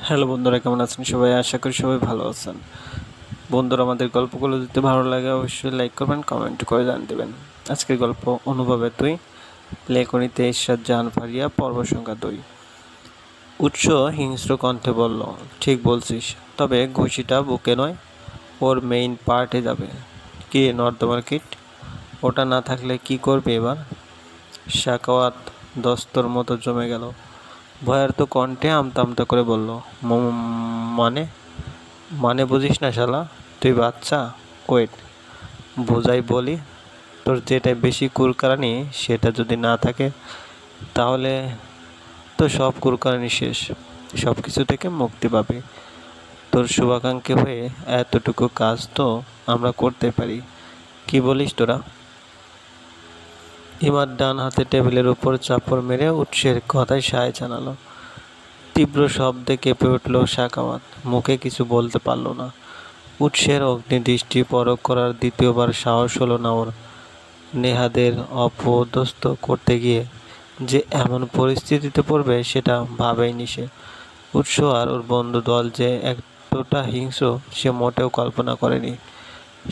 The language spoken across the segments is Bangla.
হ্যালো বন্ধুরা, কেমন আছেন সবাই? আশা করি সবাই ভালো আছেন। বন্ধুরা, আমাদের গল্পগুলো যদি ভালো লাগে অবশ্যই লাইক করবেন, কমেন্ট করে জানিয়ে দেবেন। আজকের গল্প অনুভবে তুই, লেখনীতে ঈশ্বর জাহান ফারিয়া, পর্ব সংখ্যা 2। উৎস হিংস্র কণ্ঠে বলল, ঠিক বলছিস, তবে ঘুষিটা বুকে নয়, ওর মেইন পার্টে যাবে। কি নর্দমার কিট? ওটা না থাকলে কি করবে এবার? শাকাওয়াত দস্তর মতো জমে গেল। ভয়ার্ত কণ্ঠে আমতা আমতা করে বলল, মানে মানে বুঝিস না শালা? তুই বাচ্চা? ওয়েট, বোঝাই বলি। তোর যেটা বেশি কুরকারানি সেটা যদি না থাকে তাহলে তো সব কুরকারানি শেষ, সব কিছু থেকে মুক্তি পাবে। তোর শুভাকাঙ্ক্ষী হয়ে এতটুকু কাজ তো আমরা করতে পারি। কি বলিস তোরা? ইমার ডান হাতে টেবিলের উপর চাপড় মেরে উৎসের কথায় সায় জানালো। তীব্র শব্দে কেঁপে উঠল শাকাওয়াত। মুখে কিছু বলতে পারল না। উৎসের অগ্নিদৃষ্টি পরখ করার দ্বিতীয়বার সাহস হলো না ওর। নেহাদের অপদস্থ করতে গিয়ে যে এমন পরিস্থিতিতে পড়বে সেটা ভাবেইনি সে। উৎস আর ওর বন্ধু দল যে এতটা হিংস্র সে মোটেও কল্পনা করেনি।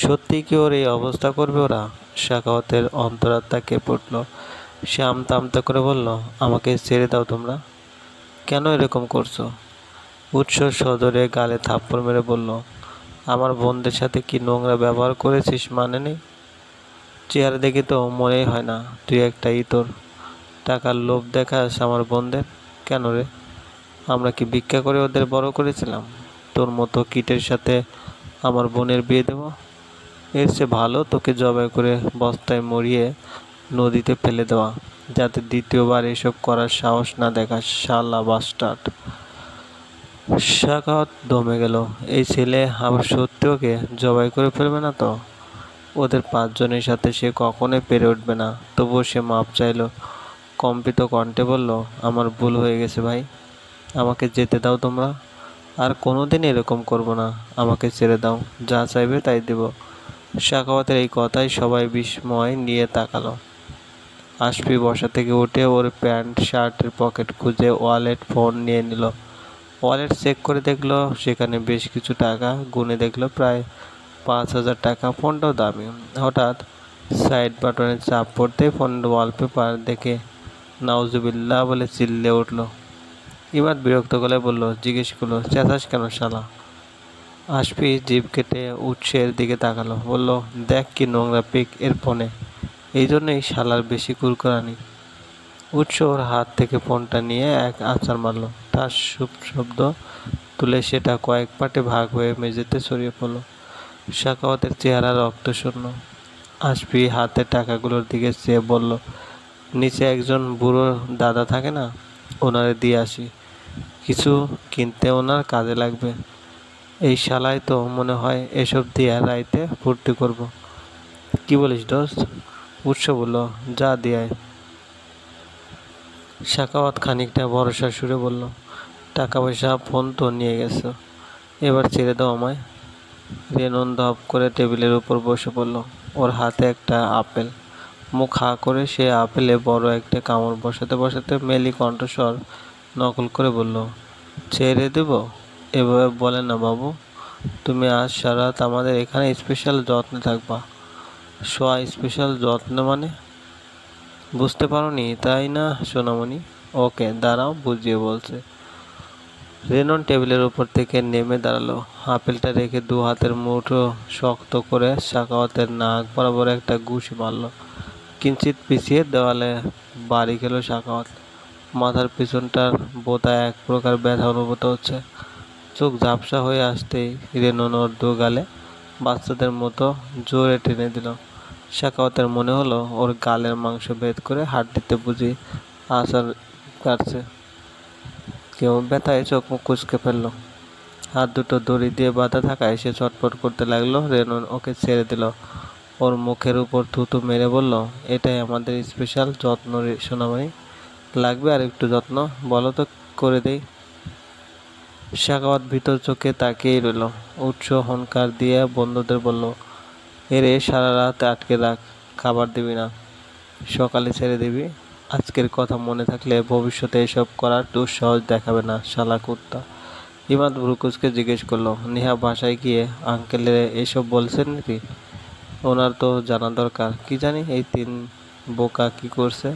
সত্যি কি ওর এই অবস্থা করবে ওরা? শাকাওয়াতের অন্তরাত্মা কেঁপে উঠল। সে আমতা আমতা করে বলল, আমাকে ছেড়ে দাও তোমরা। কেন এরকম করছো? উৎস সদরে গালে থাপ্পড় মেরে বলল, আমার বোনদের সাথে কি নোংরা ব্যবহার করেছিস মানে নেই? চেহারা দেখে তো মনেই হয় না তুই একটা ইতর। টাকার লোভ দেখাস আমার বোনদের। কেন রে? আমরা কি ভিক্ষা করে ওদের বড় করেছিলাম? তোর মতো কিটের সাথে আমার বোনের বিয়ে দেব? এর চেয়ে ভালো তোকে জবাই করে বস্তায় মরিয়ে নদীতে ফেলে দেওয়া, যাতে দ্বিতীয়বার এসব করার সাহস না দেখাস, শালা বাস্টার্ড। শাকাওয়াত দমে গেল। এই ছেলে আবার সত্যি ওকে জবাই করে ফেলবে না তো? ওদের 5 জনের সাথে সে কখনোই পেরে উঠবে না। তবুও সে মাপ চাইল। কম্পিত কণ্ঠে বলল, আমার ভুল হয়ে গেছে ভাই, আমাকে যেতে দাও তোমরা। আর কোনোদিন এরকম করব না, আমাকে ছেড়ে দাও, যা চাইবে তাই দেব। শাকাওয়াতের এই কথায় সবাই বিস্ময় নিয়ে তাকালো। আশফি বসা থেকে উঠে ওর প্যান্ট শার্টের পকেট খুঁজে ওয়ালেট ফোন নিয়ে নিল। ওয়ালেট চেক করে দেখলো সেখানে বেশ কিছু টাকা। গুনে দেখলো প্রায় 5,000 টাকা। ফোনটাও দামি। হঠাৎ সাইড বাটনে চাপ পড়তে ফোনের ওয়ালপেপার দেখে নাউজুবিল্লাহ বলে চিল্লে উঠল। ইমাদ বিরক্ত গলায় বলল, জিজ্ঞেস করলো, চেঁচাস কেন শালা? আশফি জিভ কেটে উৎসের দিকে তাকালো, বলল, দেখ কি নোংরা পিক এর ফোনে, এই জন্যই শালার বেশি কুরকুরানি। উৎস ওর হাত থেকে ফোনটা নিয়ে এক আছাড় মারল। ঠাস শব্দ তুলে সেটা কয়েক পাটে ভাগ হয়ে মেঝেতে ছড়িয়ে পড়ল। শাকাওয়াতের চেহারা রক্তশূন্য। আশফি হাতে টাকাগুলোর দিকে চেয়ে বলল, নিচে একজন বুড়ো দাদা থাকে না, ওনারে দিয়ে আসি, কিছু কিনতে ওনার কাজে লাগবে। এই শালায় তো মনে হয় এসব দিয়ে রাইতে ফুর্তি করব। কি বলিস দোস্ত? উৎস বলল, যা দিয়ে আয়। শাকাওয়াত খানিকটা ভরসা সুরে বলল, টাকা পয়সা ফোন তো নিয়ে গেছো, এবার ছেড়ে দাও আমায়। রেনন ধপ করে টেবিলের উপর বসে পড়ল। ওর হাতে একটা আপেল। মুখ হাঁ করে সে আপেলে বড় একটা কামড় বসাতে বসাতে মেলি কণ্ঠস্বর নকল করে বলল, ছেড়ে দেব? এভাবে বলে না বাবু। তুমি আজ সারা রাত আমাদের এখানে স্পেশাল যত্নে থাকবা। সোয়া স্পেশাল যত্ন মানে? বুঝতে পারোনি তাই না সোনামণি? ওকে দাঁড়াও, বুঝিয়ে বলছে। রেনন টেবিলের উপর থেকে নেমে দাঁড়ালো। আপেলটা রেখে 2 হাতের মুঠো শক্ত করে শাকাওয়াতের নাক বরাবর একটা ঘুষি মারল। কিঞ্চিত পিছিয়ে দেওয়ালে বাড়ি খেল শাকাওয়াত। মাথার পিছনটার বোতায় এক প্রকার ব্যথা অনুভূত হচ্ছে। চোখ ঝাপসা হয়ে আসতেই রেনন ওর 2 গালে বাচ্চাদের মতো জোরে টেনে দিল। শাকাওয়াতের মনে হলো ওর গালের মাংস ভেদ করে হাড্ডিতে বুঝি আছাড় কাটছে। কেউ ব্যথায় চোখ মুখ কুঁচকে ফেলল। হাত দুটো দড়ি দিয়ে বাঁধা থাকায় সে ছটফট করতে লাগলো। রেনন ওকে ছেড়ে দিল। ওর মুখের উপর থুতু মেরে বলল, এটাই আমাদের স্পেশাল যত্ন রে সোনামণি। লাগবে আর একটু যত্ন? বলো তো করে দেই। শাকাওয়াত ভিতর চোখে তাকিয়েই রইল। উৎস হনকার দিয়ে বন্ধুদের বলল, এরে সারা রাত আটকে রাখ, খাবার দিবি না, সকালে ছেড়ে দিবি। আজকের কথা মনে থাকলে ভবিষ্যতে এসব করার দুঃসাহস দেখাবে না, শালা কুত্তা। ইমাদ ভ্রুকুচকে জিজ্ঞেস করলো, নেহা বাসায় গিয়ে আঙ্কেলের এসব বলছেন নাকি? ওনার তো জানা দরকার। কি জানি এই তিন বোকা কি করছে।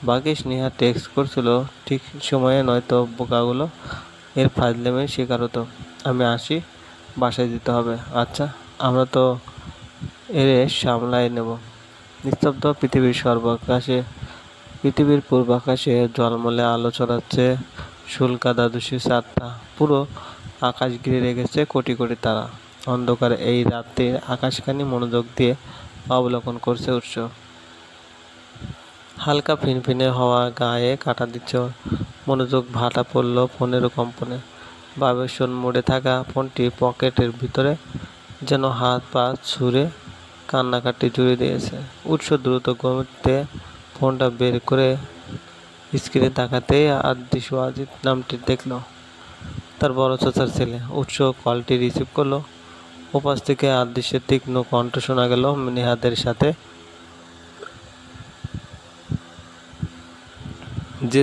ভাগ্যিস নেহা টেক্সট করছিল ঠিক সময়ে, নয়তো বোকাগুলো এর ফাজলামির শিকার হতো। আমি আসি, বাসায় দিতে হবে। আচ্ছা, আমরা তো এর সামলাই নেব। নিস্তব্ধ পৃথিবীর পূর্বাকাশে ঝলমলে আলো ছড়াচ্ছে শুল্কা দ্বাদশী চাঁদটা। পুরো আকাশ ঘিরে রেখেছে কোটি কোটি তারা। অন্ধকার এই রাত্রির আকাশখানি মনোযোগ দিয়ে অবলোকন করছে উৎস। হালকা ফিনফিনে হওয়া গায়ে কাটা দিচ্ছে ওর। মনোযোগ ভাটা পড়ল ফোনের কম্পনে। ভাইব্রেশন মোডে থাকা ফোনটি পকেটের ভিতরে যেন হাত পা ছুঁড়ে কান্নাকাটি জুড়ে দিয়েছে। উৎস দ্রুত গতিতে ফোনটা বের করে স্ক্রিনে তাকাতেই আদিশ ওয়াজিদ নামটি দেখল। তার বড় চাচার ছেলে। উৎস কলটি রিসিভ করলো। ওপাশ থেকে আদিশের তীক্ষ্ণ কণ্ঠ শোনা গেল, নেহাদের সাথে যে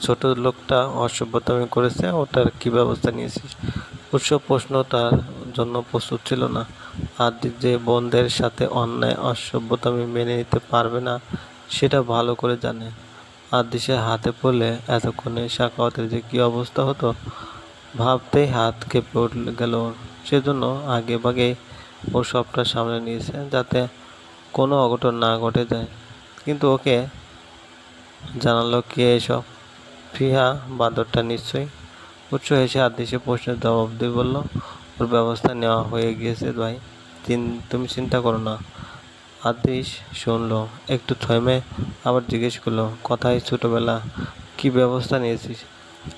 ছোট লোকটা অসভ্যতামি করেছে, ওটার কি ব্যবস্থা নিয়েছিস? উৎস প্রশ্নটার জন্য প্রস্তুত ছিল না। আদিশ যে বোনদের সাথে অন্যায় অসভ্যতামি মেনে নিতে পারবে না সেটা ভালো করে জানে। আদিশের হাতে পড়লে এতক্ষণে সাখাওয়াতের যে কি অবস্থা হতো ভাবতেই হাত কেঁপে গেল ওর। সেজন্য আগে ভাগেই ও সবটা সামনে নিয়েছে যাতে কোনো অঘটন না ঘটে যায়। কিন্তু ওকে জানালো কে এসব? ফিহা বাঁদরটা নিশ্চয়ই। উৎস হেসে আদিশের প্রশ্নের জবাব দিয়ে বলল, ওর ব্যবস্থা নেওয়া হয়ে গিয়েছে ভাই, তুমি চিন্তা করো না। আদিশ শুনলো, একটু থেমে আবার জিজ্ঞেস করলো, কথাই ছোটবেলা, কি ব্যবস্থা নিয়েছিস?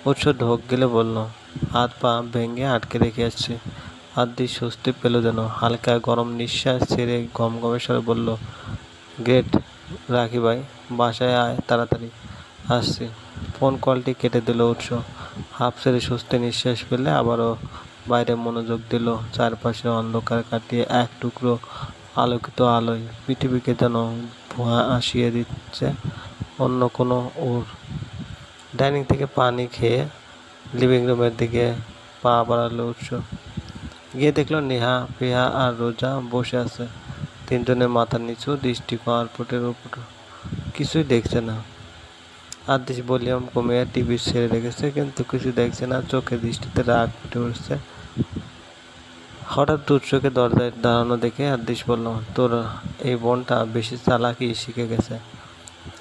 উৎস ঢোক গেলে বলল, হাত পা ভেঙে আটকে রেখে আসছে। আদিশ স্বস্তি পেল যেন। হালকা গরম নিঃশ্বাস ছেড়ে গমগমে স্বরে বলল, গ্রেট, রাখি ভাই, বাসায় আয় তাড়াতাড়ি, আসছি। ফোন কলটি কেটে দিল উৎস। হাঁপ ছেড়ে স্বস্তি নিঃশ্বাস ফেলে আবারও বাইরে মনোযোগ দিল। চারপাশে অন্ধকার কাটিয়ে এক টুকরো আলোকিত আলোয় পৃথিবীকে যেন ভুয়া আসিয়ে দিচ্ছে অন্য কোনো ওর। ডাইনিং থেকে পানি খেয়ে লিভিং রুমের দিকে পা বাড়ালো উৎস। গিয়ে দেখলো নেহা, ফিহা আর রোজা বসে আছে। তিনজনের মাথা নিচু, দৃষ্টি কার্পেটের উপর, কিছুই দেখছে না। আদিশ ভলিউম কমিয়ে টিভি ছেড়ে রেখেছে, কিন্তু কিছু দেখছে না। চোখের দৃষ্টিতে রাগ ফুটে উঠছে। হঠাৎ উৎসকে দরজায় দাঁড়ানো দেখে আদিশ বলল, তোর এই বোনটা বেশি চালাকি শিখে গেছে।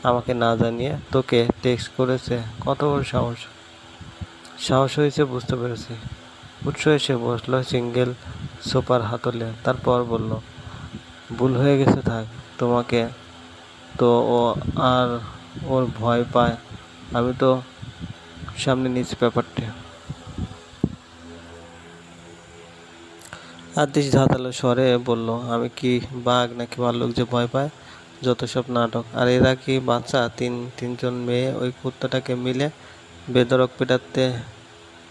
আমাকে না জানিয়ে তোকে টেক্সট করেছে, কত বড় সাহস! সাহস হয়েছে বুঝতে পেরেছি। উৎস এসে বসলো সিঙ্গেল সোফার হাতলে। তারপর বলল, ভুল হয়ে গেছে, থাক। তোমাকে তো ও আর ওর ভয় পায়, আমি তো সামনে নিচ্ছি ব্যাপারটা। আদিশ ধাঁধালো স্বরে বলল, আমি কি বাঘ নাকি ভাল্লুক যে ভয় পায়? যত সব নাটক। আর এরা কি বাচ্চা? তিনজন মেয়ে ওই কুত্তাটাকে মিলে বেধড়ক পেটাতে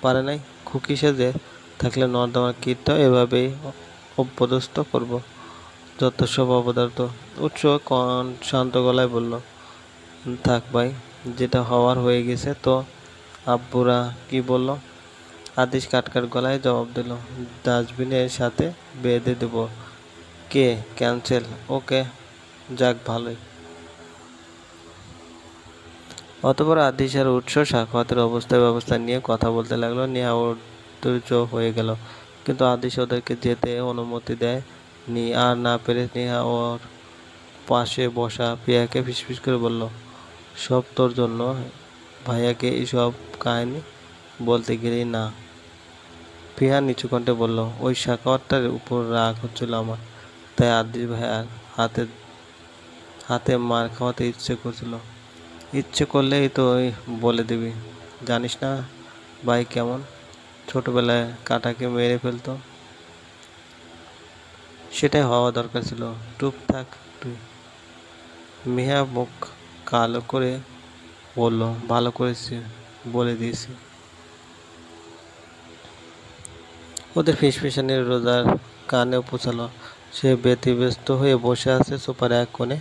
পারে নাই? খুকি সেজে থাকলে নর্দমার কীটটাও এভাবেই অপদস্থ করব। যত সব অপদার্থ। উৎস শান্ত গলায় বলল, থাক ভাই, যেটা হওয়ার হয়ে গেছে। তো আব্বুরা কি বলল? আদিশ কাটকাট গলায় জবাব দিল, ডাস্টবিনের সাথে বেঁধে দেব। কে? ক্যান্সেল? ওকে, যাক ভালোই। অতঃপর আদিশ আর উৎস সাখাওয়াতের ব্যবস্থা নিয়ে কথা বলতে লাগলো। নেহা ধৈর্য হয়ে গেল, কিন্তু আদিশ ওদেরকে যেতে অনুমতি দেয় নি। আর না পেরে নেহা ওর পাশে বসা পিয়াকে ফিসফিস করে বলল, সব তোর জন্য। ভাইয়াকে এইসব কাহিনী বলতে গেলেই না। পিয়া নিচু কণ্ঠে বলল, ওই সাখাওয়াতটার উপর রাগ হচ্ছিল আমার, তাই আদিশ ভাইয়ার হাতে মার খাওয়াতে ইচ্ছে করছিল। ইচ্ছে করলেই তো ওই বলে দিবি, জানিস না ভাই কেমন, ছোটবেলায় কাটাকে মেরে ফেলতো। সেটাই হওয়া দরকার ছিল। চুপ থাক তুই। মিয়া মুখ কালো করে বলল, ভালো করেছি, বলে দিয়েছি। ওদের ফিসফিসানির রোজার কানেও পৌঁছালো। সে ব্যতিব্যস্ত হয়ে বসে আছে সোফার এক কোণে।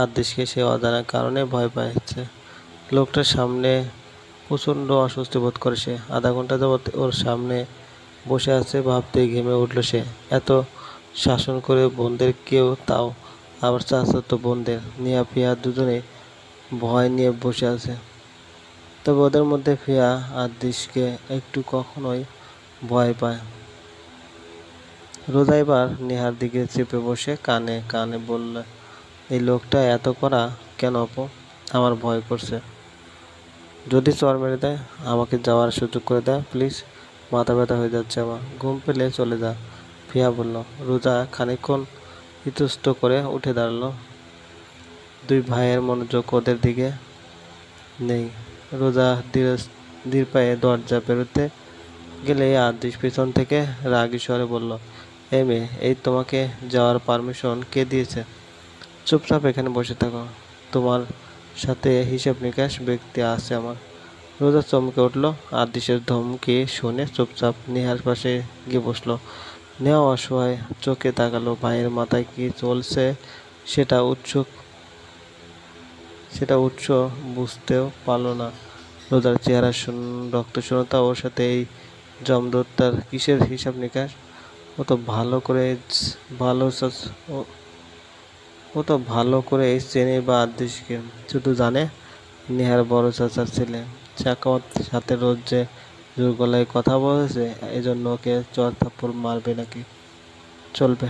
আদিশকে সে অজানা কারণে ভয় পাচ্ছে। লোকটার সামনে প্রচণ্ড অস্বস্তি বোধ করে সে। আধা ঘন্টা যাবৎ ওর সামনে বসে আছে, ভাবতেই ঘেমে উঠল সে। এত শাসন করে বোনদের কেউ, তাও আবার চাচাতো বোনদের। নিয়া ফিয়া দুজনেই ভয় নিয়ে বসে আছে। তবে ওদের মধ্যে ফিয়া আদিশকে একটু কখনোই ভয় পায়। রোজা এবার নেহার দিকে চেপে বসে কানে কানে বলল, এই লোকটা এত কড়া কেন আপু? আমার ভয় করছে। যদি চর মেরে দেয়, আমাকে যাওয়ার সুযোগ করে দেয় প্লিজ। মাথা ব্যথা হয়ে যাচ্ছে আমার। ঘুম পেলে চলে যা, ফিয়া বলল। রোজা খানিকক্ষণ ইতস্ত করে উঠে দাঁড়ালো। দুই ভাইয়ের মনোযোগ ওদের দিকে নেই। রোজা ধীর পায়ে দরজা পেরোতে গেলে আদিশ পিছন থেকে রাগী স্বরে বলল, এই মেয়ে, এই তোমাকে যাওয়ার পারমিশন কে দিয়েছে? চুপচাপ এখানে বসে থাকো, তোমার সাথে হিসাব নিকাশ ব্যক্তি আছে আমার। রোজা চমকে উঠল। আদিশের ধমকি শুনে চুপচাপ নেহার পাশে গিয়ে বসলো। নেহা অসহায় চোখে তাকালো। ভাইয়ের মাথায় কি চলছে সেটা উৎস বুঝতেও পারল না। রোজার চেহারা রক্তশূন্যতা, ওর সাথে এই জমদূতার কিসের হিসাব নিকাশ? ও তো ভালো করে ভালো ও- ও তো ভালো করে চেনে বা আদেশকে, শুধু জানে নেহার বড় চাচার ছেলে। চাকাওয়াত সাথে রোজ যে জোর গলায় কথা বলেছে, এজন্য ওকে চর থাপ্পড় মারবে নাকি চলবে?